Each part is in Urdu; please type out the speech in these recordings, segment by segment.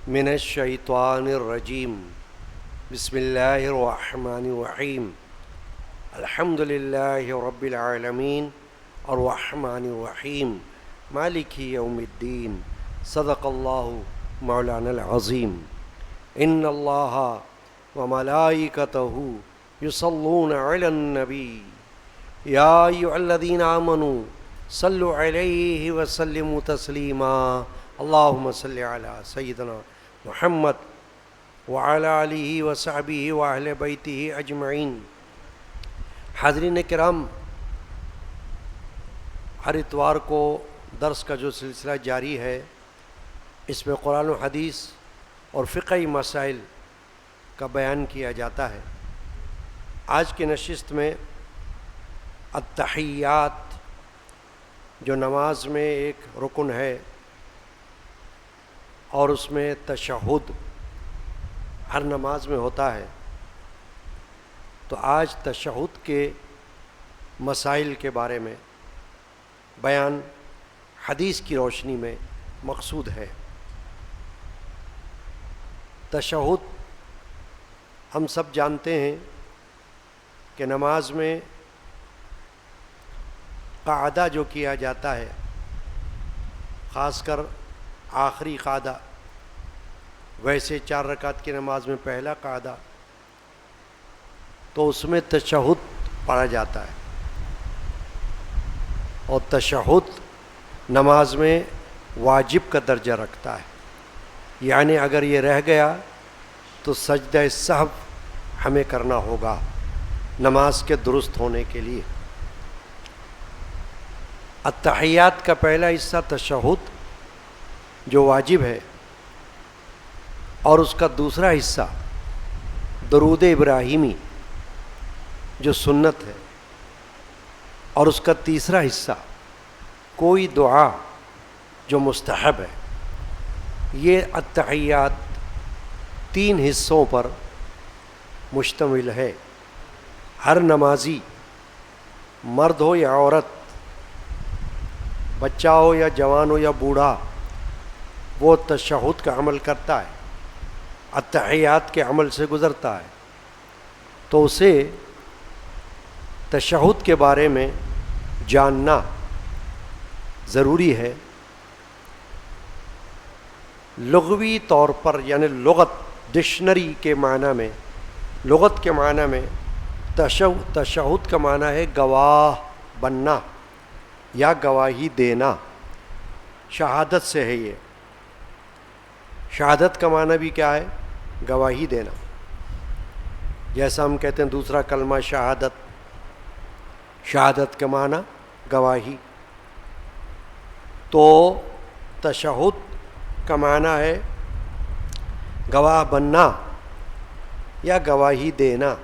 من الشیطان الرجیم بسم اللہ الرحمن الرحیم الحمد للہ رب العالمین الرحمن الرحیم مالک یوم الدین صدق اللہ مولانا العظیم ان اللہ وملائکتہ یصلون علی النبی یا ایھا الذین آمنوا صلوا علیہ وسلموا تسلیما اللہم صل علی سیدنا محمد وعلی آلہ وصحبہ واہل بیتہ اجمعین۔ حاضرین کرام، ہر اتوار کو درس کا جو سلسلہ جاری ہے، اس میں قرآن و حدیث اور فقہی مسائل کا بیان کیا جاتا ہے۔ آج کی نشست میں التحیات، جو نماز میں ایک رکن ہے اور اس میں تشہد ہر نماز میں ہوتا ہے، تو آج تشہد کے مسائل کے بارے میں بیان حدیث کی روشنی میں مقصود ہے۔ تشہد ہم سب جانتے ہیں کہ نماز میں قعدہ جو کیا جاتا ہے، خاص کر آخری قعدہ، ویسے 4 رکعت کی نماز میں پہلا قعدہ، تو اس میں تشہد پڑھا جاتا ہے، اور تشہد نماز میں واجب کا درجہ رکھتا ہے، یعنی اگر یہ رہ گیا تو سجدہ سہو ہمیں کرنا ہوگا نماز کے درست ہونے کے لیے۔ التحیات کا پہلا حصہ تشہد جو واجب ہے، اور اس کا دوسرا حصہ درود ابراہیمی جو سنت ہے، اور اس کا تیسرا حصہ کوئی دعا جو مستحب ہے۔ یہ التحیات 3 حصوں پر مشتمل ہے۔ ہر نمازی، مرد ہو یا عورت، بچہ ہو یا جوان ہو یا بوڑھا، وہ تشہد کا عمل کرتا ہے، التحیات کے عمل سے گزرتا ہے، تو اسے تشہد کے بارے میں جاننا ضروری ہے۔ لغوی طور پر، یعنی لغت، ڈکشنری کے معنی میں، لغت کے معنی میں تشہد کا معنی ہے گواہ بننا یا گواہی دینا۔ شہادت سے ہے، یہ شہادت کا معنی بھی کیا ہے؟ گواہی دینا۔ جیسا ہم کہتے ہیں دوسرا کلمہ شہادت، شہادت کا معنی گواہی۔ تو تشہد کا معنی ہے گواہ بننا یا گواہی دینا۔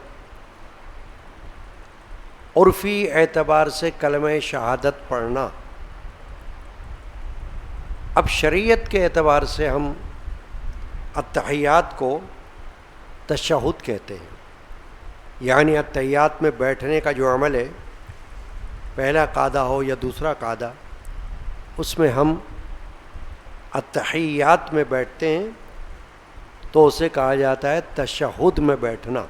عرفی اعتبار سے کلمہ شہادت پڑھنا۔ اب شریعت کے اعتبار سے ہم التحیات کو تشہد کہتے ہیں، یعنی التحیات میں بیٹھنے کا جو عمل ہے، پہلا قعدہ ہو یا دوسرا قعدہ، اس میں ہم التحیات میں بیٹھتے ہیں، تو اسے کہا جاتا ہے تشہد میں بیٹھنا۔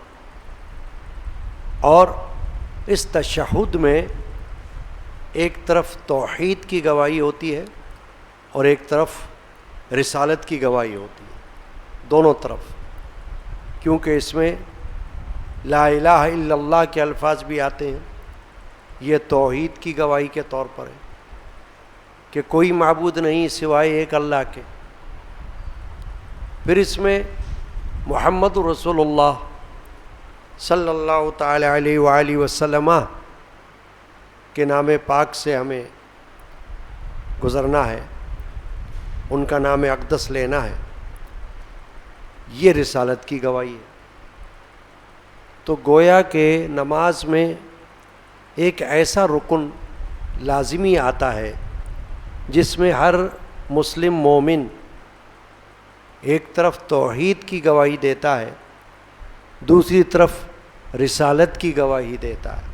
اور اس تشہد میں ایک طرف توحید کی گواہی ہوتی ہے اور ایک طرف رسالت کی گواہی ہوتی ہے، دونوں طرف، کیونکہ اس میں لا الہ الا اللہ کے الفاظ بھی آتے ہیں۔ یہ توحید کی گواہی کے طور پر ہے کہ کوئی معبود نہیں سوائے ایک اللہ کے۔ پھر اس میں محمد رسول اللہ صلی اللہ تعالی علیہ وآلہ وسلم کے نام پاک سے ہمیں گزرنا ہے، ان کا نام اقدس لینا ہے، یہ رسالت کی گواہی ہے۔ تو گویا کہ نماز میں ایک ایسا رکن لازمی آتا ہے جس میں ہر مسلم مومن ایک طرف توحید کی گواہی دیتا ہے، دوسری طرف رسالت کی گواہی دیتا ہے۔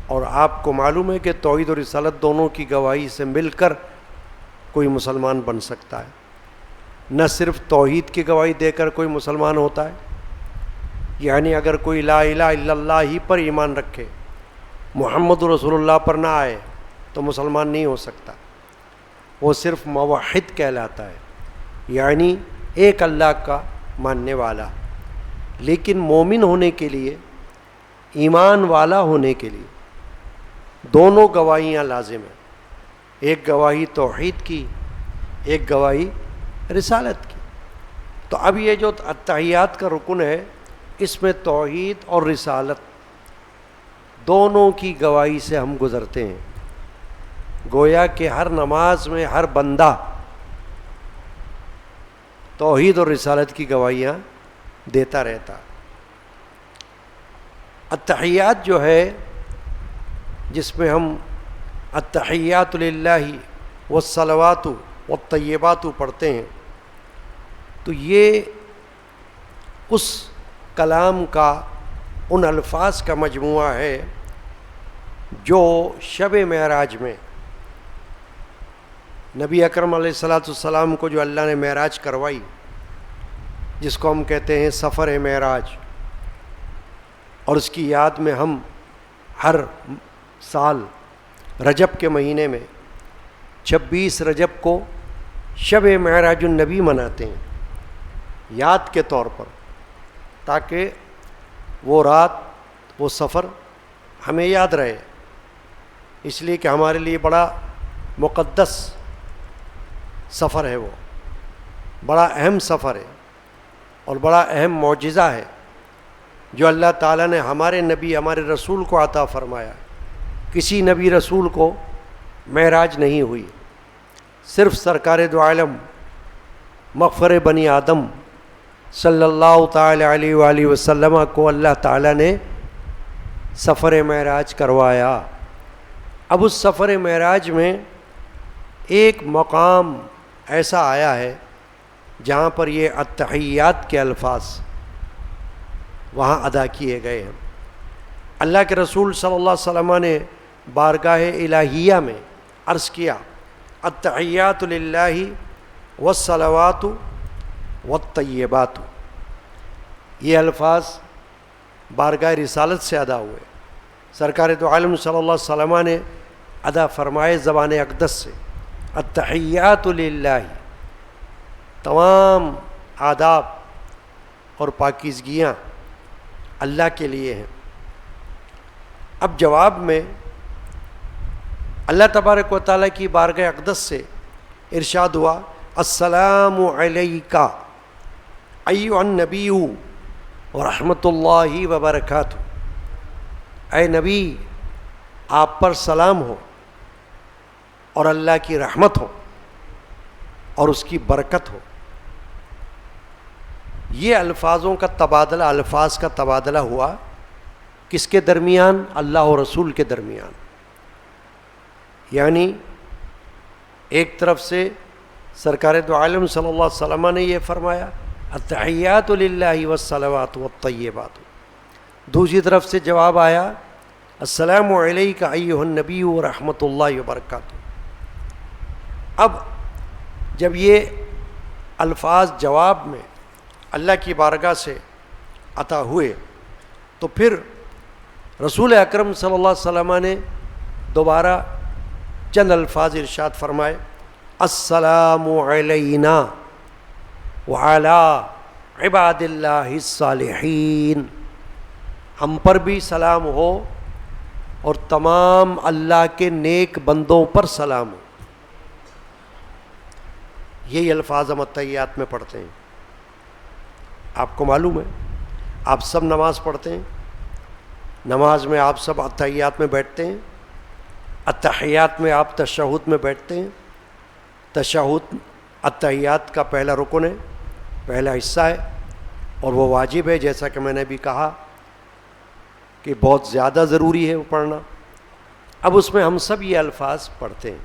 اور آپ کو معلوم ہے کہ توحید اور رسالت دونوں کی گواہی سے مل کر کوئی مسلمان بن سکتا ہے۔ نہ صرف توحید کی گواہی دے کر کوئی مسلمان ہوتا ہے، یعنی اگر کوئی لا الہ الا اللہ ہی پر ایمان رکھے، محمد رسول اللہ پر نہ آئے تو مسلمان نہیں ہو سکتا، وہ صرف موحد کہلاتا ہے، یعنی ایک اللہ کا ماننے والا۔ لیکن مومن ہونے کے لیے، ایمان والا ہونے کے لیے دونوں گواہیاں لازم ہیں، ایک گواہی توحید کی، ایک گواہی رسالت کی۔ تو اب یہ جو اتحیات کا رکن ہے، اس میں توحید اور رسالت دونوں کی گواہی سے ہم گزرتے ہیں۔ گویا کہ ہر نماز میں ہر بندہ توحید اور رسالت کی گواہیاں دیتا رہتا۔ اتحیات جو ہے، جس میں ہم التحیات للہ والصلوات والطیبات پڑھتے ہیں، تو یہ اس کلام کا، ان الفاظ کا مجموعہ ہے جو شب معراج میں نبی اکرم علیہ الصلاۃ والسلام کو جو اللہ نے معراج کروائی، جس کو ہم کہتے ہیں سفر معراج، اور اس کی یاد میں ہم ہر سال رجب کے مہینے میں 26 رجب کو شب معراج النبی مناتے ہیں، یاد کے طور پر، تاکہ وہ رات، وہ سفر ہمیں یاد رہے، اس لیے کہ ہمارے لیے بڑا مقدس سفر ہے، وہ بڑا اہم سفر ہے اور بڑا اہم معجزہ ہے جو اللہ تعالیٰ نے ہمارے نبی، ہمارے رسول کو عطا فرمایا۔ کسی نبی رسول کو معراج نہیں ہوئی، صرف سرکار دو عالم مغفر بنی آدم صلی اللہ تعالی علیہ وآلہ وسلم کو اللہ تعالیٰ نے سفر معراج کروایا۔ اب اس سفر معراج میں ایک مقام ایسا آیا ہے جہاں پر یہ التحیات کے الفاظ وہاں ادا کیے گئے ہیں۔ اللہ کے رسول صلی اللہ علیہ وسلم نے بارگاہ الہیہ میں عرض کیا، التحیات للہ والصلوات والطیبات، یہ الفاظ بارگاہ رسالت سے ادا ہوئے، سرکار دو عالم صلی اللہ علیہ وسلم نے ادا فرمائے زبان اقدس سے۔ التحیات للہ، تمام آداب اور پاکیزگیاں اللہ کے لیے ہیں۔ اب جواب میں اللہ تبارک و تعالیٰ کی بارگاہ اقدس سے ارشاد ہوا، السلام علیکہ ایھا النبی ورحمۃ اللہ وبرکاتہ، اے نبی آپ پر سلام ہو اور اللہ کی رحمت ہو اور اس کی برکت ہو۔ یہ الفاظوں کا تبادلہ، الفاظ کا تبادلہ ہوا کس کے درمیان؟ اللہ اور رسول کے درمیان، یعنی ایک طرف سے سرکار دو عالم صلی اللہ علیہ وسلم نے یہ فرمایا التحیات للہ والصلوات والطیبات، دوسری طرف سے جواب آیا السلام علیکہ ایھا النبی ورحمۃ اللہ وبرکاتہ۔ اب جب یہ الفاظ جواب میں اللہ کی بارگاہ سے عطا ہوئے تو پھر رسول اکرم صلی اللہ علیہ وسلم نے دوبارہ چند الفاظ ارشاد فرمائے، السلام علینا وعلی عباد اللہ الصالحین، ہم پر بھی سلام ہو اور تمام اللہ کے نیک بندوں پر سلام ہو۔ یہی الفاظ ہم التحیات میں پڑھتے ہیں۔ آپ کو معلوم ہے، آپ سب نماز پڑھتے ہیں، نماز میں آپ سب التحیات میں بیٹھتے ہیں، التحیات میں آپ تشہد میں بیٹھتے ہیں۔ تشہد التحیات کا پہلا رکن ہے، پہلا حصہ ہے، اور وہ واجب ہے، جیسا کہ میں نے بھی کہا کہ بہت زیادہ ضروری ہے وہ پڑھنا۔ اب اس میں ہم سب یہ الفاظ پڑھتے ہیں،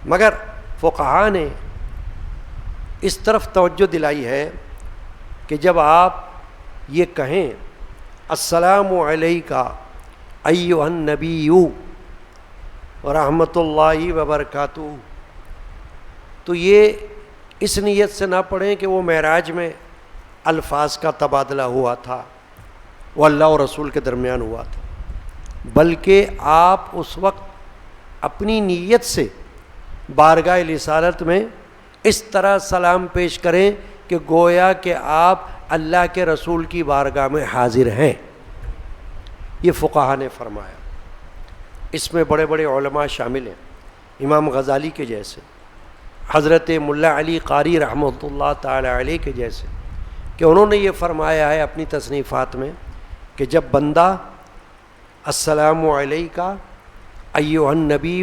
مگر فقہاء نے اس طرف توجہ دلائی ہے کہ جب آپ یہ کہیں السلام علیکہ ایھا النبی ورحمۃ اللہ وبرکاتہ، تو یہ اس نیت سے نہ پڑھیں کہ وہ معراج میں الفاظ کا تبادلہ ہوا تھا، وہ اللہ اور رسول کے درمیان ہوا تھا، بلکہ آپ اس وقت اپنی نیت سے بارگاہ رسالت میں اس طرح سلام پیش کریں کہ گویا کہ آپ اللہ کے رسول کی بارگاہ میں حاضر ہیں۔ یہ فقہا نے فرمایا۔ اس میں بڑے بڑے علماء شامل ہیں، امام غزالی کے جیسے، حضرت ملا علی قاری رحمۃ اللہ تعالی علیہ کے جیسے، کہ انہوں نے یہ فرمایا ہے اپنی تصنیفات میں کہ جب بندہ السلام علیکہ ایھا النبی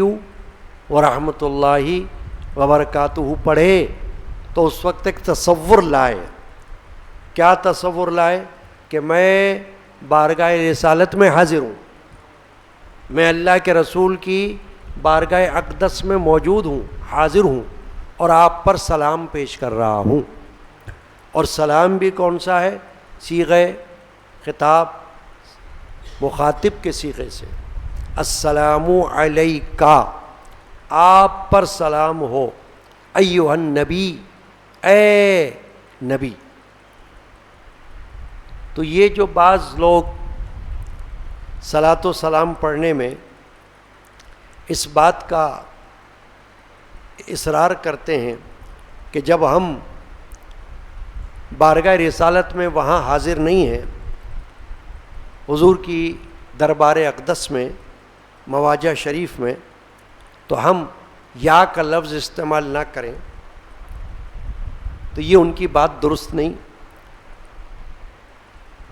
ورحمۃ اللہ وبرکاتہ پڑھے تو اس وقت ایک تصور لائے۔ کیا تصور لائے؟ کہ میں بارگاہ رسالت میں حاضر ہوں، میں اللہ کے رسول کی بارگاہ اقدس میں موجود ہوں، حاضر ہوں، اور آپ پر سلام پیش کر رہا ہوں۔ اور سلام بھی کون سا ہے؟ صیغہ خطاب مخاطب کے صیغے سے، السلام علیکہ، آپ پر سلام ہو، ایھا النبی، اے نبی۔ تو یہ جو بعض لوگ صلاۃ و سلام پڑھنے میں اس بات کا اصرار کرتے ہیں کہ جب ہم بارگاہ رسالت میں وہاں حاضر نہیں ہیں، حضور کی دربار اقدس میں، مواجہ شریف میں، تو ہم یا کا لفظ استعمال نہ کریں، تو یہ ان کی بات درست نہیں۔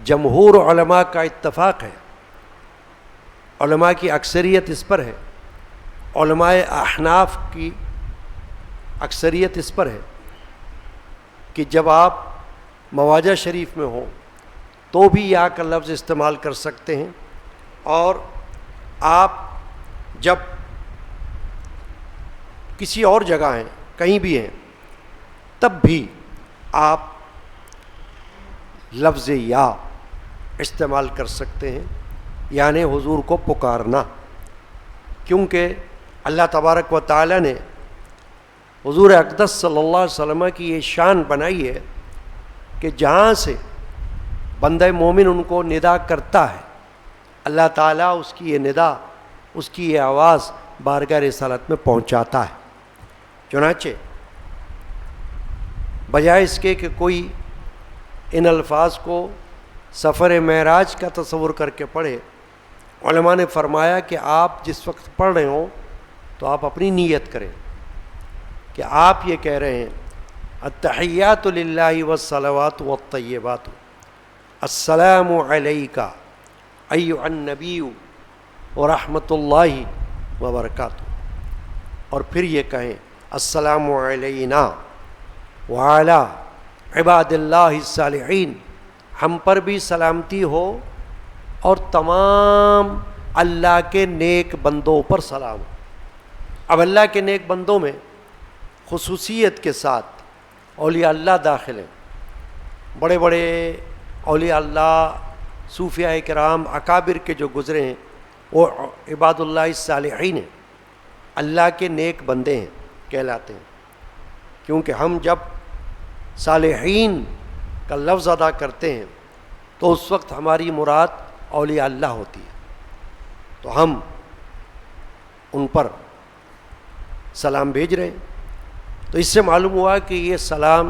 جمہور علماء کا اتفاق ہے، علماء کی اکثریت اس پر ہے، علماء احناف کی اکثریت اس پر ہے کہ جب آپ مواجہ شریف میں ہوں تو بھی یا کا لفظ استعمال کر سکتے ہیں، اور آپ جب کسی اور جگہ ہیں، کہیں بھی ہیں، تب بھی آپ لفظ یا استعمال کر سکتے ہیں، یعنی حضور کو پکارنا، کیونکہ اللہ تبارک و تعالی نے حضور اقدس صلی اللہ علیہ وسلم کی یہ شان بنائی ہے کہ جہاں سے بندہ مومن ان کو ندا کرتا ہے، اللہ تعالیٰ اس کی یہ ندا، اس کی یہ آواز بارگاہ رسالت میں پہنچاتا ہے۔ چنانچہ بجائے اس کے کہ کوئی ان الفاظ کو سفر معراج کا تصور کر کے پڑھے، علماء نے فرمایا کہ آپ جس وقت پڑھ رہے ہوں تو آپ اپنی نیت کریں کہ آپ یہ کہہ رہے ہیں التحیات للہ والصلوات والطیبات السلام علیکہ ایھا النبی ورحمۃ اللہ وبرکاتہ، اور پھر یہ کہیں السلام علینا وعلی عباد اللہ الصالحین، ہم پر بھی سلامتی ہو اور تمام اللہ کے نیک بندوں پر سلام ہو۔ اب اللہ کے نیک بندوں میں خصوصیت کے ساتھ اولیاء اللہ داخل ہیں، بڑے بڑے اولیاء اللہ، صوفیاء کرام، اکابر کے جو گزرے ہیں وہ عباد اللہ الصالحین ہیں، اللہ کے نیک بندے ہیں، کہلاتے ہیں، کیونکہ ہم جب صالحین کا لفظ ادا کرتے ہیں تو اس وقت ہماری مراد اولیاء اللہ ہوتی ہے، تو ہم ان پر سلام بھیج رہے ہیں۔ تو اس سے معلوم ہوا کہ یہ سلام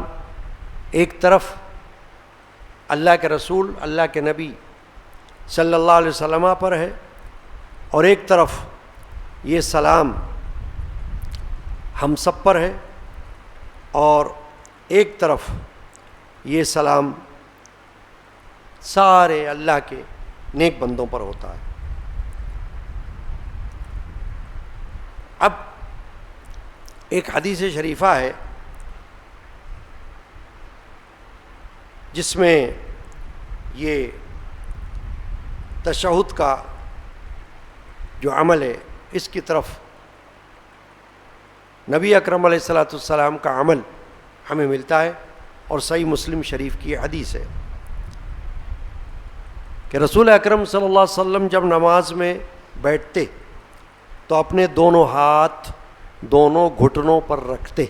ایک طرف اللہ کے رسول، اللہ کے نبی صلی اللہ علیہ وسلم پر ہے، اور ایک طرف یہ سلام ہم سب پر ہے، اور ایک طرف یہ سلام سارے اللہ کے نیک بندوں پر ہوتا ہے۔ اب ایک حدیث شریفہ ہے جس میں یہ تشہد کا جو عمل ہے اس کی طرف نبی اکرم علیہ الصلوۃ والسلام کا عمل ہمیں ملتا ہے، اور صحیح مسلم شریف کی حدیث ہے کہ رسول اکرم صلی اللہ علیہ وسلم جب نماز میں بیٹھتے تو اپنے دونوں ہاتھ دونوں گھٹنوں پر رکھتے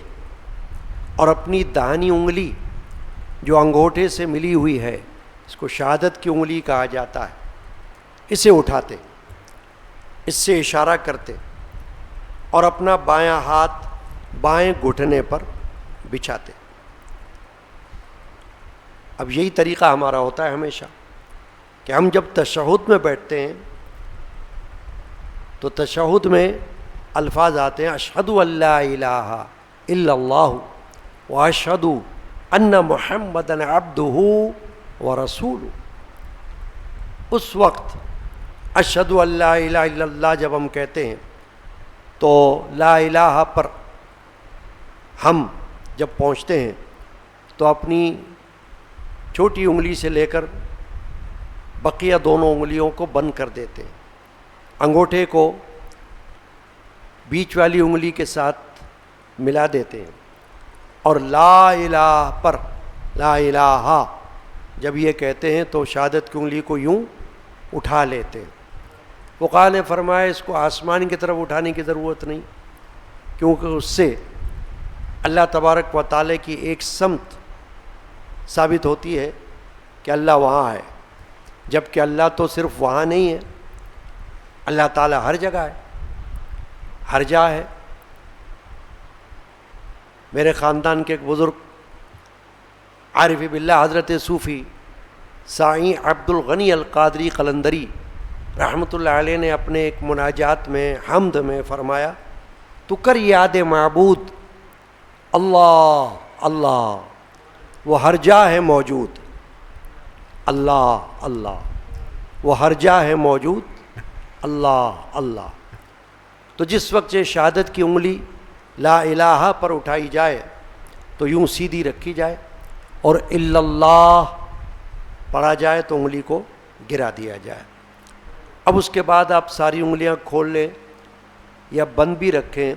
اور اپنی داہنی انگلی جو انگوٹھے سے ملی ہوئی ہے، اس کو شہادت کی انگلی کہا جاتا ہے، اسے اٹھاتے، اس سے اشارہ کرتے اور اپنا بایاں ہاتھ بائیں گھٹنے پر بچھاتے۔ اب یہی طریقہ ہمارا ہوتا ہے ہمیشہ کہ ہم جب تشہد میں بیٹھتے ہیں تو تشہد میں الفاظ آتے ہیں اشہد ان لا الہ الا اللہ واشہد ان محمدً عبدہ ورسولہ۔ اس وقت اشہد ان لا الہ الا اللہ جب ہم کہتے ہیں تو لا الہ پر ہم جب پہنچتے ہیں تو اپنی چھوٹی انگلی سے لے کر بقیہ دونوں انگلیوں کو بند کر دیتے ہیں، انگوٹھے کو بیچ والی انگلی کے ساتھ ملا دیتے ہیں، اور لا الہ پر لا الہ جب یہ کہتے ہیں تو شہادت کی انگلی کو یوں اٹھا لیتے ہیں۔ فقہاء نے فرمایا اس کو آسمان کی طرف اٹھانے کی ضرورت نہیں، کیونکہ اس سے اللہ تبارک و تعالیٰ کی ایک سمت ثابت ہوتی ہے کہ اللہ وہاں ہے، جبکہ اللہ تو صرف وہاں نہیں ہے، اللہ تعالیٰ ہر جگہ ہے، ہر جا ہے۔ میرے خاندان کے ایک بزرگ عارف باللہ حضرت صوفی سائیں عبد الغنی القادری قلندری رحمۃ اللہ علیہ نے اپنے ایک مناجات میں حمد میں فرمایا تو کر یاد معبود اللہ اللہ، وہ ہر جا ہے موجود، اللہ اللہ وہ ہر جا ہے موجود، اللہ اللہ۔ تو جس وقت یہ شہادت کی انگلی لا الہ پر اٹھائی جائے تو یوں سیدھی رکھی جائے، اور الا اللہ پڑھا جائے تو انگلی کو گرا دیا جائے۔ اب اس کے بعد آپ ساری انگلیاں کھول لیں یا بند بھی رکھیں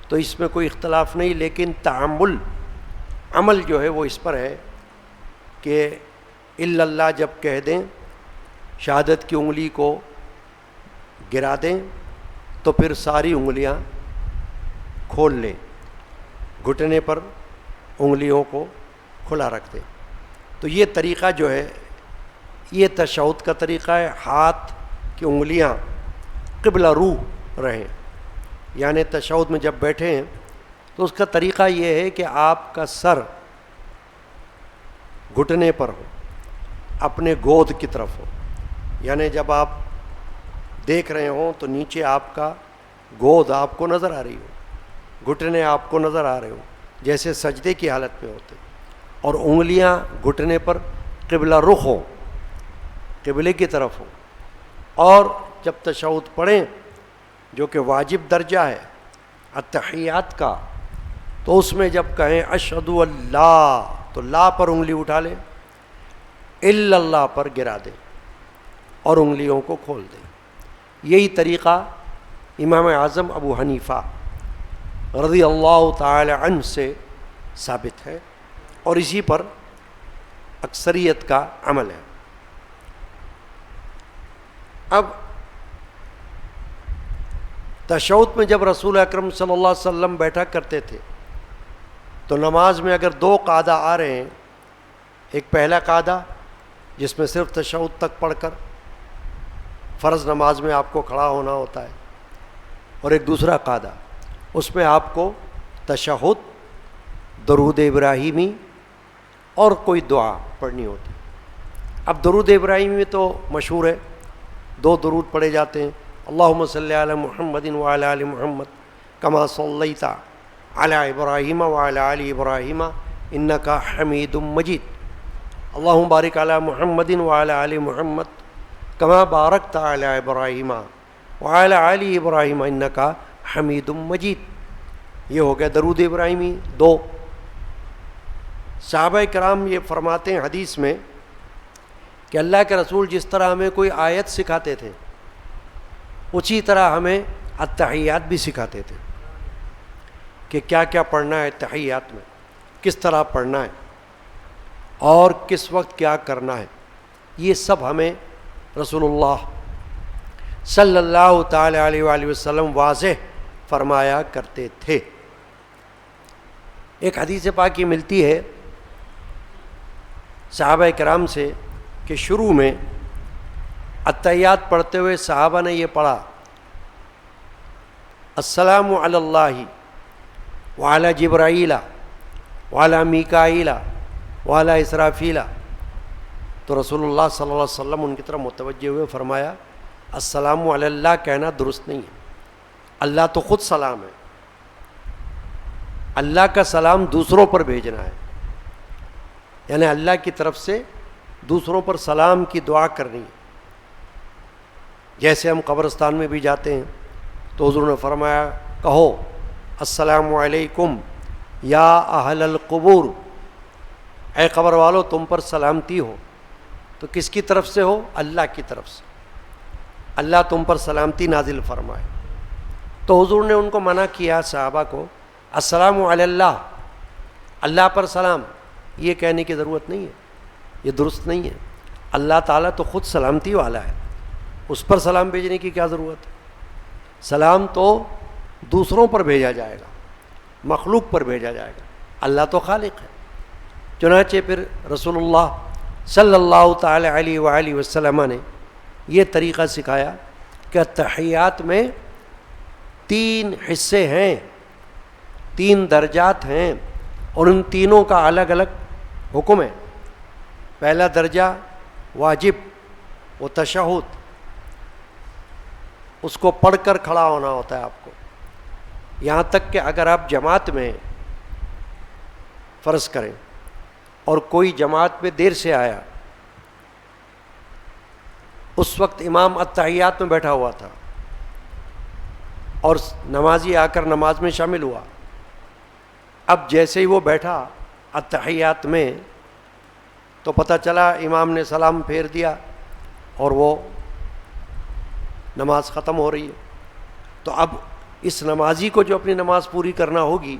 تو اس میں کوئی اختلاف نہیں، لیکن تعامل عمل جو ہے وہ اس پر ہے کہ الا اللہ جب کہہ دیں شہادت کی انگلی کو گرا دیں تو پھر ساری انگلیاں کھول لیں، گھٹنے پر انگلیوں کو کھلا رکھ دیں۔ تو یہ طریقہ جو ہے یہ تشہد کا طریقہ ہے، ہاتھ کی انگلیاں قبلہ روح رہیں، یعنی تشہد میں جب بیٹھے ہیں تو اس کا طریقہ یہ ہے کہ آپ کا سر گھٹنے پر ہو، اپنے گود کی طرف ہو، یعنی جب آپ دیکھ رہے ہوں تو نیچے آپ کا گود آپ کو نظر آ رہی ہو، گھٹنے آپ کو نظر آ رہے ہوں جیسے سجدے کی حالت میں ہوتے، اور انگلیاں گھٹنے پر قبلہ رخ ہوں، قبلے کی طرف ہوں۔ اور جب تشہد پڑھیں جو کہ واجب درجہ ہے التحیات کا، تو اس میں جب کہیں اشہد اللہ تو لا پر انگلی اٹھا لیں، الا اللہ پر گرا دیں اور انگلیوں کو کھول دیں۔ یہی طریقہ امام اعظم ابو حنیفہ رضی اللہ تعالی عنہ سے ثابت ہے، اور اسی پر اکثریت کا عمل ہے۔ اب تشہد میں جب رسول اکرم صلی اللہ علیہ وسلم بیٹھا کرتے تھے تو نماز میں اگر دو قاعدہ آ رہے ہیں، ایک پہلا قاعدہ جس میں صرف تشہد تک پڑھ کر فرض نماز میں آپ کو کھڑا ہونا ہوتا ہے، اور ایک دوسرا قاعدہ اس میں آپ کو تشہد، درود ابراہیمی اور کوئی دعا پڑھنی ہوتی۔ اب درود ابراہیمی میں تو مشہور ہے، دو درود پڑھے جاتے ہیں، اللہم صلی علی محمد وعلی آل محمد کما صلیت علی ابراہیم وعلی آل ابراہیم انک حمید مجید، اللہم بارک علی محمد وعلی آل محمد کما بارکت علی ابراہیم وعلی آل ابراہیم انک حمید مجید۔ یہ ہو گیا درود ابراہیمی دو۔ صحابہ کرام یہ فرماتے ہیں حدیث میں کہ اللہ کے رسول جس طرح ہمیں کوئی آیت سکھاتے تھے اسی طرح ہمیں التحیات بھی سکھاتے تھے کہ کیا کیا پڑھنا ہے تحیات میں، کس طرح پڑھنا ہے اور کس وقت کیا کرنا ہے، یہ سب ہمیں رسول اللہ صلی اللہ تعالی علیہ وآلہ وسلم واضح فرمایا کرتے تھے۔ ایک حدیث پاک یہ ملتی ہے صحابہ کرام سے کہ شروع میں اتحیات پڑھتے ہوئے صحابہ نے یہ پڑھا السلام علی اللہ وعلی جبرائیل وعلی میکائیل وعلی اسرافیل، تو رسول اللہ صلی اللہ علیہ وسلم ان کی طرف متوجہ ہوئے، فرمایا السلام علی اللہ کہنا درست نہیں ہے، اللہ تو خود سلام ہے، اللہ کا سلام دوسروں پر بھیجنا ہے، یعنی اللہ کی طرف سے دوسروں پر سلام کی دعا کرنی ہے۔ جیسے ہم قبرستان میں بھی جاتے ہیں تو حضور نے فرمایا کہو السلام علیکم یا اہل القبور، اے قبر والو تم پر سلامتی ہو، تو کس کی طرف سے ہو؟ اللہ کی طرف سے، اللہ تم پر سلامتی نازل فرمائے۔ تو حضور نے ان کو منع کیا صحابہ کو السلام علی اللہ، اللہ پر سلام، یہ کہنے کی ضرورت نہیں ہے، یہ درست نہیں ہے، اللہ تعالیٰ تو خود سلامتی والا ہے، اس پر سلام بھیجنے کی کیا ضرورت ہے؟ سلام تو دوسروں پر بھیجا جائے گا، مخلوق پر بھیجا جائے گا، اللہ تو خالق ہے۔ چنانچہ پھر رسول اللہ صلی اللہ تعالی علیہ وآلہ وسلم نے یہ طریقہ سکھایا کہ تحیات میں 3 حصے ہیں، 3 درجات ہیں، اور ان تینوں کا الگ الگ حکم ہے۔ پہلا درجہ واجب وہ تشہد، اس کو پڑھ کر کھڑا ہونا ہوتا ہے آپ کو، یہاں تک کہ اگر آپ جماعت میں فرض کریں اور کوئی جماعت میں دیر سے آیا، اس وقت امام التحیات میں بیٹھا ہوا تھا اور نمازی آ کر نماز میں شامل ہوا، اب جیسے ہی وہ بیٹھا التحیات میں تو پتہ چلا امام نے سلام پھیر دیا اور وہ نماز ختم ہو رہی ہے، تو اب اس نمازی کو جو اپنی نماز پوری کرنا ہوگی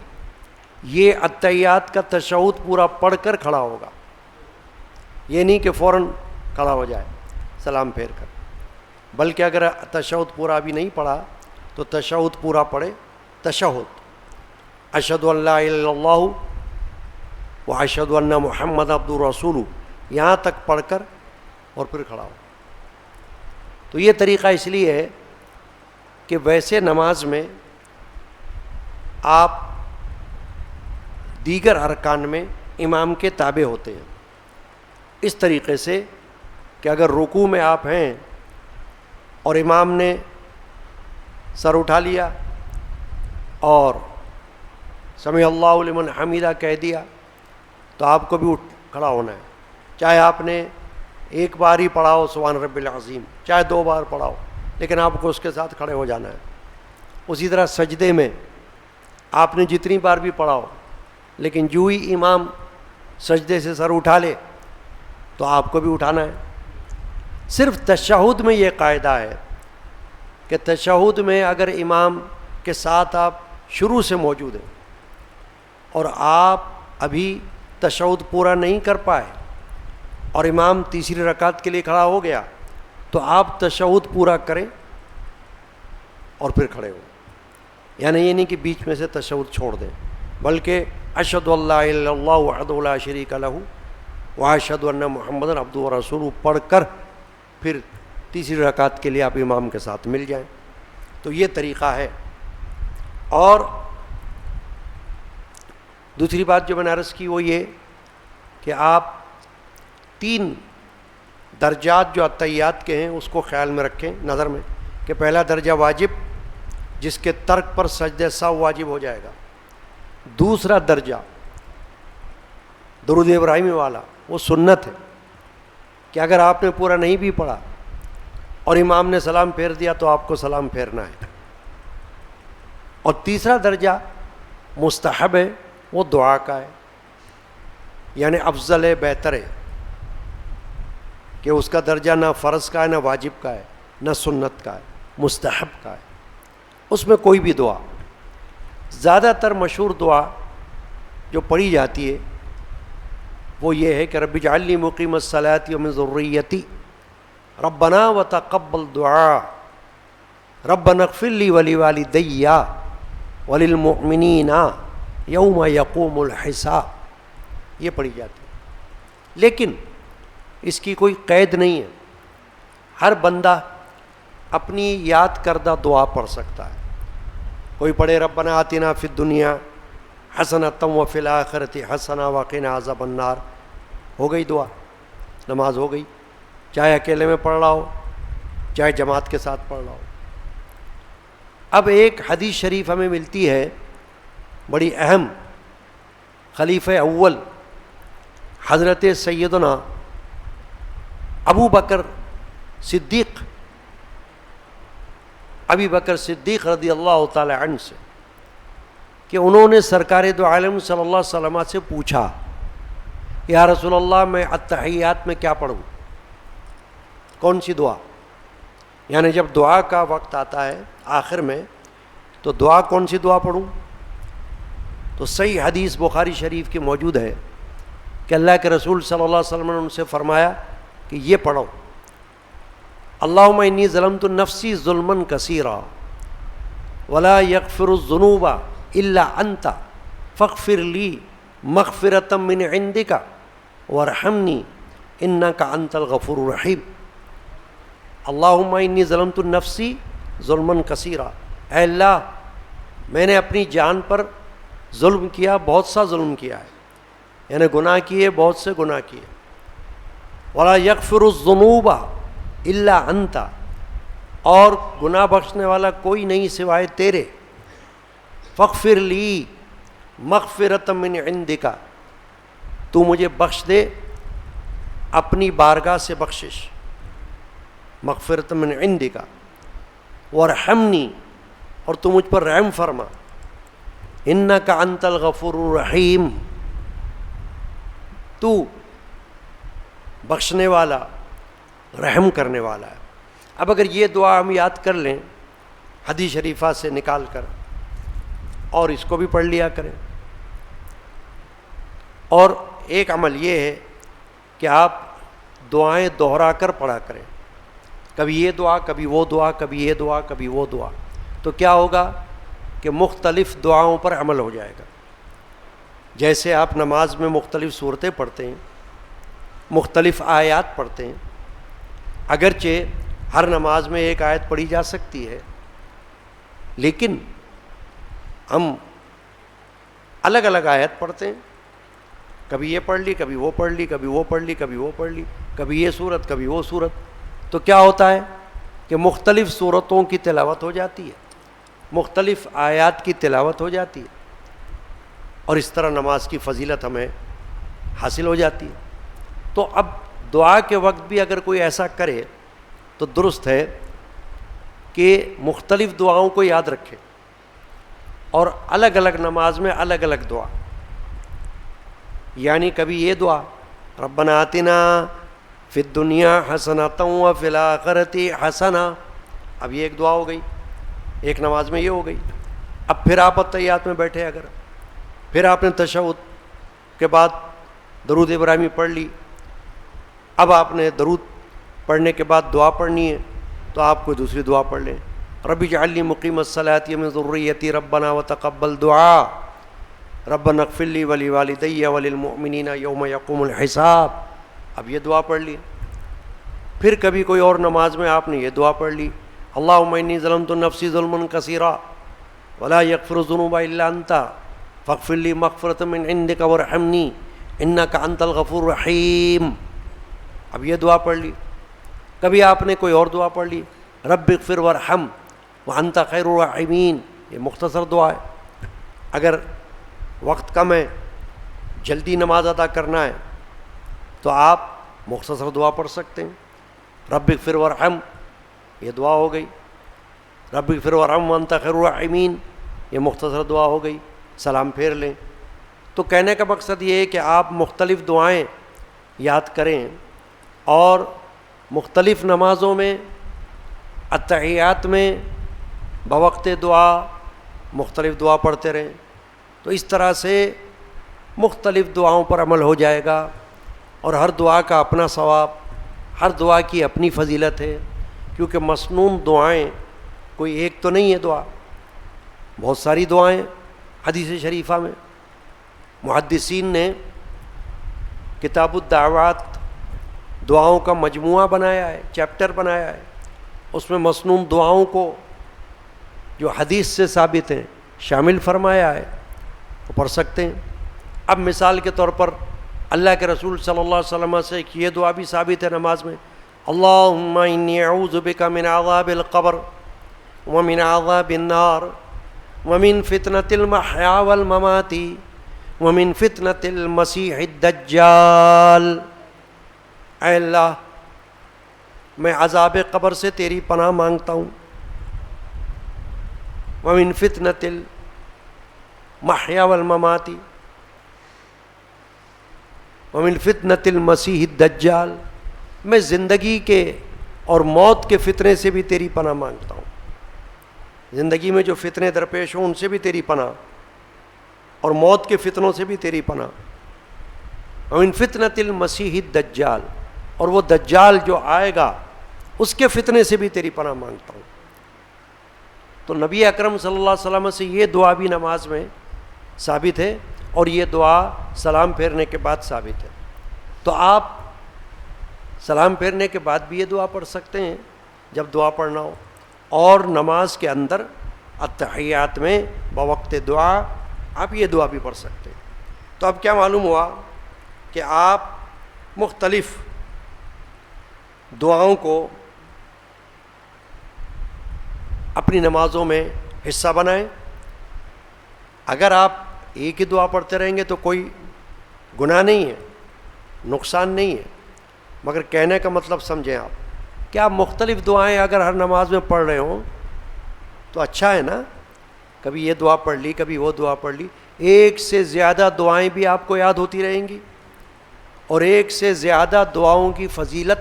یہ التحیات کا تشہد پورا پڑھ کر کھڑا ہوگا، یہ نہیں کہ فوراً کھڑا ہو جائے سلام پھیر کر، بلکہ اگر تشہد پورا بھی نہیں پڑھا تو تشہد پورا پڑھے، تشہد اشہد ان لا الہ الا اللہ و اشہد ان محمد عبدہ رسولہ یہاں تک پڑھ کر اور پھر کھڑا ہو۔ تو یہ طریقہ اس لیے ہے کہ ویسے نماز میں آپ دیگر ارکان میں امام کے تابع ہوتے ہیں، اس طریقے سے کہ اگر رکوع میں آپ ہیں اور امام نے سر اٹھا لیا اور سمع اللہ لمن حمیدہ کہہ دیا تو آپ کو بھی اٹھ کھڑا ہونا ہے، چاہے آپ نے ایک بار ہی پڑھا ہو سبحان رب العظیم، چاہے 2 بار پڑھا ہو، لیکن آپ کو اس کے ساتھ کھڑے ہو جانا ہے۔ اسی طرح سجدے میں آپ نے جتنی بار بھی پڑھا ہو، لیکن جو ہی امام سجدے سے سر اٹھا لے تو آپ کو بھی اٹھانا ہے۔ صرف تشہد میں یہ قاعدہ ہے کہ تشہد میں اگر امام کے ساتھ آپ شروع سے موجود ہیں اور آپ ابھی تشہد پورا نہیں کر پائے اور امام تیسری رکعت کے لیے کھڑا ہو گیا تو آپ تشہد پورا کریں اور پھر کھڑے ہو، یعنی یہ نہیں کہ بیچ میں سے تشہد چھوڑ دیں، بلکہ اشہد ان لا الہ الا اللہ وحدہ لا شریک لہ واشہد ان محمدًا عبدہ ورسولہ پڑھ کر پھر تیسری رکعت کے لیے آپ امام کے ساتھ مل جائیں۔ تو یہ طریقہ ہے۔ اور دوسری بات جو میں نے عرض کی وہ یہ کہ آپ 3 درجات جو اتحیات کے ہیں اس کو خیال میں رکھیں، نظر میں، کہ پہلا درجہ واجب جس کے ترک پر سجدہ سہو واجب ہو جائے گا، دوسرا درجہ درود ابراہیمی والا وہ سنت ہے کہ اگر آپ نے پورا نہیں بھی پڑھا اور امام نے سلام پھیر دیا تو آپ کو سلام پھیرنا ہے، اور تیسرا درجہ مستحب ہے، وہ دعا کا ہے، یعنی افضل ہے، بہتر ہے، کہ اس کا درجہ نہ فرض کا ہے نہ واجب کا ہے نہ سنت کا ہے، مستحب کا ہے، اس میں کوئی بھی دعا۔ زیادہ تر مشہور دعا جو پڑھی جاتی ہے وہ یہ ہے کہ رب اجعلنی مقیم الصلاۃ ومن ذریتی ربنا وتقبل دعاء ربنا اغفر لی ولوالدی وللمؤمنین یوم یقوم الحساب، یہ پڑھی جاتی ہے، لیکن اس کی کوئی قید نہیں ہے، ہر بندہ اپنی یاد کردہ دعا پڑھ سکتا ہے۔ کوئی پڑھے ربنا آتنا فی الدنیا حسنۃ وفی الآخرۃ حسنۃ وقنا عذاب النار، ہو گئی دعا، نماز ہو گئی، چاہے اکیلے میں پڑھ رہا ہو چاہے جماعت کے ساتھ پڑھ رہا ہو۔ اب ایک حدیث شریف ہمیں ملتی ہے بڑی اہم، خلیفہ اول حضرت سیدنا ابو بکر صدیق رضی اللہ تعالی عنہ سے، کہ انہوں نے سرکار دو عالم صلی اللہ علیہ وسلم سے پوچھا، یا رسول اللہ میں التحیات میں کیا پڑھوں، کون سی دعا؟ یعنی جب دعا کا وقت آتا ہے آخر میں تو دعا کون سی دعا پڑھوں؟ تو صحیح حدیث بخاری شریف کی موجود ہے کہ اللہ کے رسول صلی اللہ علیہ وسلم نے ان سے فرمایا کہ یہ پڑھو، اللہم انی ظلمت نفسی ظلما کثیرا ولا یغفر الذنوب الا انت فاغفر لی مغفرۃ من عندک وارحمنی انک انت الغفور الرحیم۔ اللہم انی ظلمت نفسی ظلما کثیرا، اے اللہ میں نے اپنی جان پر ظلم کیا، بہت سا ظلم کیا ہے، یعنی گناہ کیے، بہت سے گناہ کیے، ولا یغفر الذنوب الا انت، اور گناہ بخشنے والا کوئی نہیں سوائے تیرے، فاغفر لی مغفرۃ من عندک، تو مجھے بخش دے اپنی بارگاہ سے بخشش، مغفرۃ من عندک، وارحمنی، اور تو مجھ پر رحم فرما، انک انت الغفور الرحیم، تو بخشنے والا رحم کرنے والا ہے۔ اب اگر یہ دعا ہم یاد کر لیں حدیث شریفہ سے نکال کر اور اس کو بھی پڑھ لیا کریں، اور ایک عمل یہ ہے کہ آپ دعائیں دہرا کر پڑھا کریں، کبھی یہ دعا کبھی وہ دعا، کبھی یہ دعا کبھی وہ دعا، تو کیا ہوگا کہ مختلف دعاؤں پر عمل ہو جائے گا۔ جیسے آپ نماز میں مختلف صورتیں پڑھتے ہیں، مختلف آیات پڑھتے ہیں، اگرچہ ہر نماز میں ایک آیت پڑھی جا سکتی ہے، لیکن ہم الگ الگ آیت پڑھتے ہیں، کبھی یہ پڑھ لی کبھی وہ پڑھ لی، کبھی وہ پڑھ لی کبھی وہ پڑھ لی، کبھی یہ صورت کبھی وہ صورت، تو کیا ہوتا ہے کہ مختلف صورتوں کی تلاوت ہو جاتی ہے، مختلف آیات کی تلاوت ہو جاتی ہے، اور اس طرح نماز کی فضیلت ہمیں حاصل ہو جاتی ہے۔ تو اب دعا کے وقت بھی اگر کوئی ایسا کرے تو درست ہے کہ مختلف دعاؤں کو یاد رکھے، اور الگ الگ نماز میں الگ الگ دعا، یعنی کبھی یہ دعا ربنا آتنا فی الدنیا حسنۃ وفی الآخرۃ حسنہ، اب یہ ایک دعا ہو گئی، ایک نماز میں یہ ہو گئی۔ اب پھر آپ التحیات میں بیٹھے، اگر پھر آپ نے تشہد کے بعد درود ابراہیمی پڑھ لی، اب آپ نے درود پڑھنے کے بعد دعا پڑھنی ہے، تو آپ کوئی دوسری دعا پڑھ لیں، رب اجعلنی مقیم الصلاۃ ومن ذریتی ربنا وتقبل دعا ربنا اغفر لی ولوالدی وللمؤمنین یوم یقوم الحساب، اب یہ دعا پڑھ لی۔ پھر کبھی کوئی اور نماز میں آپ نے یہ دعا پڑھ لی، اللہم انی ظلمت نفسی ظلما کثیرا ولا یغفر الذنوب الا انت فاغفر لی مغفرۃ من عندک وارحمنی انک انت الغفور الرحیم، اب یہ دعا پڑھ لی۔ کبھی آپ نے کوئی اور دعا پڑھ لی، رب اغفر وارحم وانت خیر الراحمین، یہ مختصر دعا ہے۔ اگر وقت کم ہے، جلدی نماز ادا کرنا ہے، تو آپ مختصر دعا پڑھ سکتے ہیں، رب اغفر وارحم، یہ دعا ہو گئی، رب اغفر وارحم وانت خیر الراحمین، یہ مختصر دعا ہو گئی، سلام پھیر لیں۔ تو کہنے کا مقصد یہ ہے کہ آپ مختلف دعائیں یاد کریں، اور مختلف نمازوں میں التحیات میں بوقت دعا مختلف دعا پڑھتے رہیں، تو اس طرح سے مختلف دعاؤں پر عمل ہو جائے گا، اور ہر دعا کا اپنا ثواب، ہر دعا کی اپنی فضیلت ہے، کیونکہ مسنون دعائیں کوئی ایک تو نہیں ہے، دعا بہت ساری دعائیں حدیث شریفہ میں، محدثین نے کتاب الدعوات دعاؤں کا مجموعہ بنایا ہے، چیپٹر بنایا ہے، اس میں مسنون دعاؤں کو جو حدیث سے ثابت ہیں شامل فرمایا ہے، وہ پڑھ سکتے ہیں۔ اب مثال کے طور پر اللہ کے رسول صلی اللہ علیہ وسلم سے ایک یہ دعا بھی ثابت ہے نماز میں، اللہم انی اعوذ بک من عذاب القبر ومن عذاب النار ومن فتنة المحیا والممات ومن فتنة المسیح الدجال۔ اے اللہ میں عذاب قبر سے تیری پناہ مانگتا ہوں، ومن فتنة المحیا والممات ومن فتنة المسیح الدجال، میں زندگی کے اور موت کے فتنے سے بھی تیری پناہ مانگتا ہوں، زندگی میں جو فتنے درپیش ہوں ان سے بھی تیری پناہ، اور موت کے فتنوں سے بھی تیری پناہ، ومن فتنة المسیح الدجال، اور وہ دجال جو آئے گا اس کے فتنے سے بھی تیری پناہ مانگتا ہوں۔ تو نبی اکرم صلی اللہ علیہ وسلم سے یہ دعا بھی نماز میں ثابت ہے، اور یہ دعا سلام پھیرنے کے بعد ثابت ہے۔ تو آپ سلام پھیرنے کے بعد بھی یہ دعا پڑھ سکتے ہیں جب دعا پڑھنا ہو، اور نماز کے اندر التحیات میں بوقت دعا آپ یہ دعا بھی پڑھ سکتے ہیں۔ تو اب کیا معلوم ہوا کہ آپ مختلف دعاؤں کو اپنی نمازوں میں حصہ بنائیں۔ اگر آپ ایک ہی دعا پڑھتے رہیں گے تو کوئی گناہ نہیں ہے، نقصان نہیں ہے، مگر کہنے کا مطلب سمجھیں آپ کہ آپ مختلف دعائیں اگر ہر نماز میں پڑھ رہے ہوں تو اچھا ہے نا، کبھی یہ دعا پڑھ لی کبھی وہ دعا پڑھ لی، ایک سے زیادہ دعائیں بھی آپ کو یاد ہوتی رہیں گی، اور ایک سے زیادہ دعاؤں کی فضیلت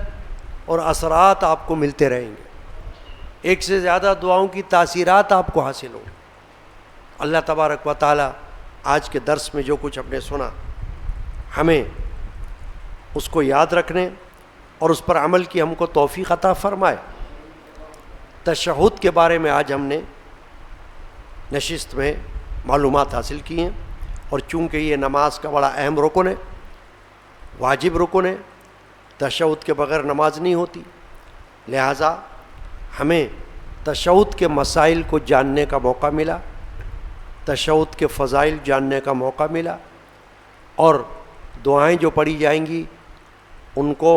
اور اثرات آپ کو ملتے رہیں گے، ایک سے زیادہ دعاؤں کی تاثیرات آپ کو حاصل ہوں۔ اللہ تبارک و تعالی آج کے درس میں جو کچھ ہم نے سنا ہمیں اس کو یاد رکھنے اور اس پر عمل کی ہم کو توفیق عطا فرمائے۔ تشہد کے بارے میں آج ہم نے نشست میں معلومات حاصل کی ہیں، اور چونکہ یہ نماز کا بڑا اہم رکن ہے، واجب رکن ہے، تشہد کے بغیر نماز نہیں ہوتی، لہٰذا ہمیں تشہد کے مسائل کو جاننے کا موقع ملا، تشہد کے فضائل جاننے کا موقع ملا، اور دعائیں جو پڑھی جائیں گی ان کو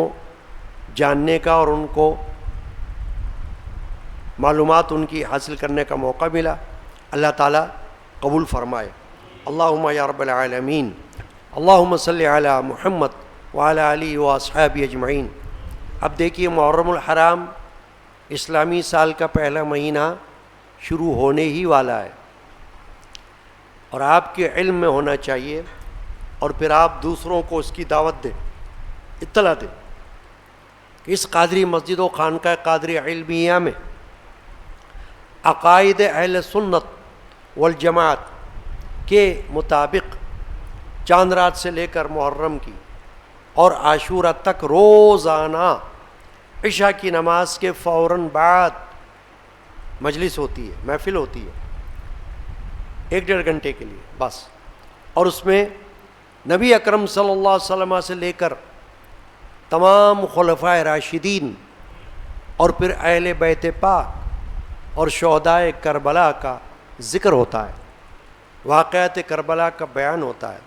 جاننے کا اور ان کو معلومات ان کی حاصل کرنے کا موقع ملا۔ اللہ تعالیٰ قبول فرمائے۔ اللہم یا رب العالمین، اللہم صلی علی محمد وعلی آلہ واصحابہ اجمعین۔ اب دیکھیے محرم الحرام اسلامی سال کا پہلا مہینہ شروع ہونے ہی والا ہے، اور آپ کے علم میں ہونا چاہیے، اور پھر آپ دوسروں کو اس کی دعوت دیں، اطلاع دیں کہ اس قادری مسجد و خانقاہ قادری علمیہ میں عقائد اہل سنت والجماعت کے مطابق چاند رات سے لے کر محرم کی اور عاشورہ تک روزانہ عشاء کی نماز کے فوراً بعد مجلس ہوتی ہے، محفل ہوتی ہے 1-1.5 گھنٹے کے لیے بس، اور اس میں نبی اکرم صلی اللہ علیہ وسلم سے لے کر تمام خلفائے راشدین اور پھر اہل بیت پاک اور شہدائے کربلا کا ذکر ہوتا ہے، واقعات کربلا کا بیان ہوتا ہے،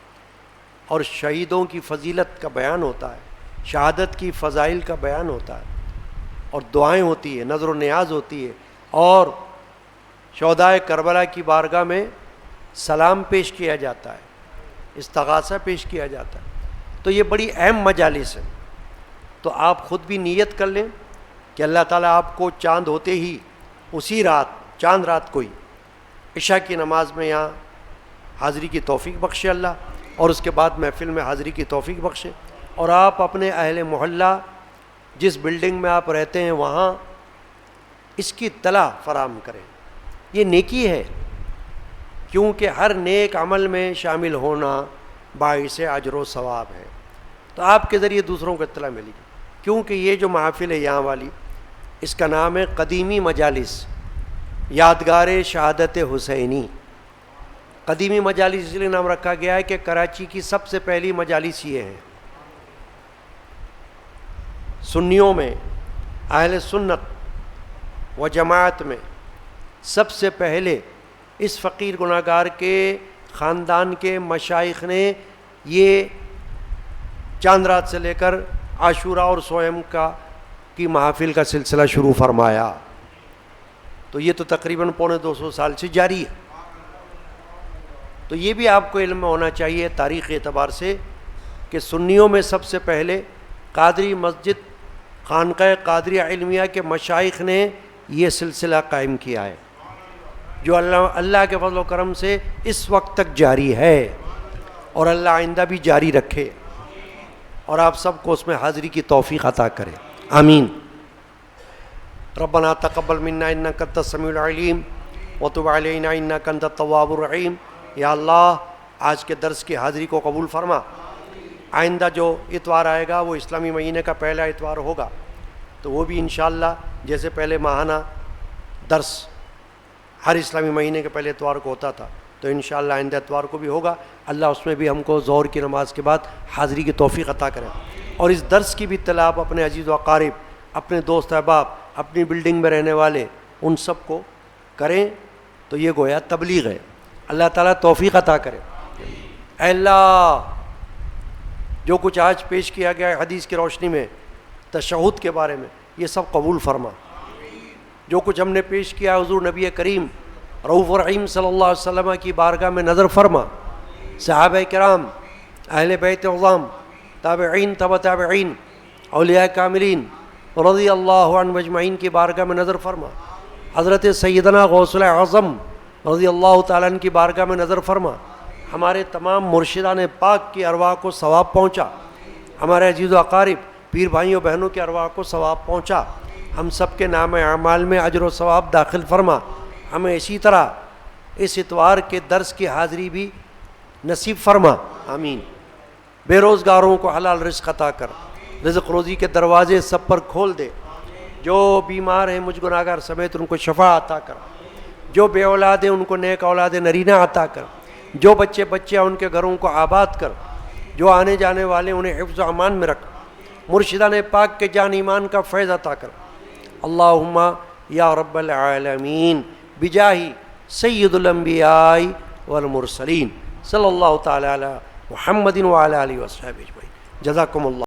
اور شہیدوں کی فضیلت کا بیان ہوتا ہے، شہادت کی فضائل کا بیان ہوتا ہے، اور دعائیں ہوتی ہے، نظر و نیاز ہوتی ہے، اور شہدائے کربلا کی بارگاہ میں سلام پیش کیا جاتا ہے، استغاثہ پیش کیا جاتا ہے۔ تو یہ بڑی اہم مجالس ہے، تو آپ خود بھی نیت کر لیں کہ اللہ تعالیٰ آپ کو چاند ہوتے ہی اسی رات، چاند رات کو ہی عشاء کی نماز میں یہاں حاضری کی توفیق بخشے اللہ، اور اس کے بعد محفل میں حاضری کی توفیق بخشے، اور آپ اپنے اہل محلہ جس بلڈنگ میں آپ رہتے ہیں وہاں اس کی اطلاع فراہم کریں۔ یہ نیکی ہے، کیونکہ ہر نیک عمل میں شامل ہونا باعث اجر و ثواب ہے، تو آپ کے ذریعے دوسروں کو اطلاع ملے گی۔ کیونکہ یہ جو محافل ہے یہاں والی، اس کا نام ہے قدیمی مجالس یادگار شہادت حسینی، قدیمی مجالس اس لیے نام رکھا گیا ہے کہ کراچی کی سب سے پہلی مجالس یہ ہیں. سنیوں میں، اہل سنت و جماعت میں سب سے پہلے اس فقیر گناہ گار کے خاندان کے مشائخ نے یہ چاند رات سے لے کر عاشورہ اور سوہم کی محافل کا سلسلہ شروع فرمایا. تو یہ تو تقریباً 250 سال سے جاری ہے. تو یہ بھی آپ کو علم ہونا چاہیے تاریخ اعتبار سے کہ سنیوں میں سب سے پہلے قادری مسجد خانقاہ قادریہ علمیہ کے مشائخ نے یہ سلسلہ قائم کیا ہے، جو اللہ کے فضل و کرم سے اس وقت تک جاری ہے، اور اللہ آئندہ بھی جاری رکھے، اور آپ سب کو اس میں حاضری کی توفیق عطا کرے. آمین. ربنا تقبل منا انک انت السمیع العلیم وتب علینا انک انت التواب الرحیم. یا اللہ آج کے درس کی حاضری کو قبول فرما. آئندہ جو اتوار آئے گا وہ اسلامی مہینے کا پہلا اتوار ہوگا، تو وہ بھی انشاءاللہ جیسے پہلے ماہانہ درس ہر اسلامی مہینے کے پہلے اتوار کو ہوتا تھا، تو انشاءاللہ آئندہ اتوار کو بھی ہوگا. اللہ اس میں بھی ہم کو ظہر کی نماز کے بعد حاضری کی توفیق عطا کرے. اور اس درس کی بھی اطلاع آپ اپنے عزیز و اقارب، اپنے دوست احباب، اپنی بلڈنگ میں رہنے والے ان سب کو کریں، تو یہ گویا تبلیغ ہے. اللہ تعالیٰ توفیق عطا کرے. اے اللہ جو کچھ آج پیش کیا گیا ہے حدیث کی روشنی میں تشہد کے بارے میں، یہ سب قبول فرما. جو کچھ ہم نے پیش کیا حضور نبی کریم رؤوف الرحیم صلی اللہ علیہ وسلم کی بارگاہ میں نظر فرما. صحابہ کرام، اہل بیت عظام، تابعین، تبع تابعین، اولیاء کاملین رضی اللہ عنہ اجمعین کی بارگاہ میں نظر فرما. حضرت سیدنا غوث الاعظم رضی اللہ تعالیٰ عنہ کی بارگاہ میں نظر فرما. ہمارے تمام مرشدان پاک کی ارواح کو ثواب پہنچا. ہمارے عزیز و اقارب پیر بھائیوں بہنوں کی ارواح کو ثواب پہنچا. ہم سب کے نام اعمال میں اجر و ثواب داخل فرما. ہمیں اسی طرح اس اتوار کے درس کی حاضری بھی نصیب فرما. آمین. بے روزگاروں کو حلال رزق عطا کر، رزق روزی کے دروازے سب پر کھول دے. جو بیمار ہیں مجھ گناہگار سمیت ان کو شفا عطا کر. جو بے اولاد ہیں ان کو نیک اولاد نرینہ عطا کر. جو بچے ان کے گھروں کو آباد کر. جو آنے جانے والے انہیں حفظ و امان میں رکھ. مرشدان پاک کے جان ایمان کا فیض عطا کر. اللہم یا رب العالمین بجاہ سید الانبیاء والمرسلین صلی اللہ تعالی علی محمد وعلی آلہ وصحبہ اجمعین. جزاکم اللہ.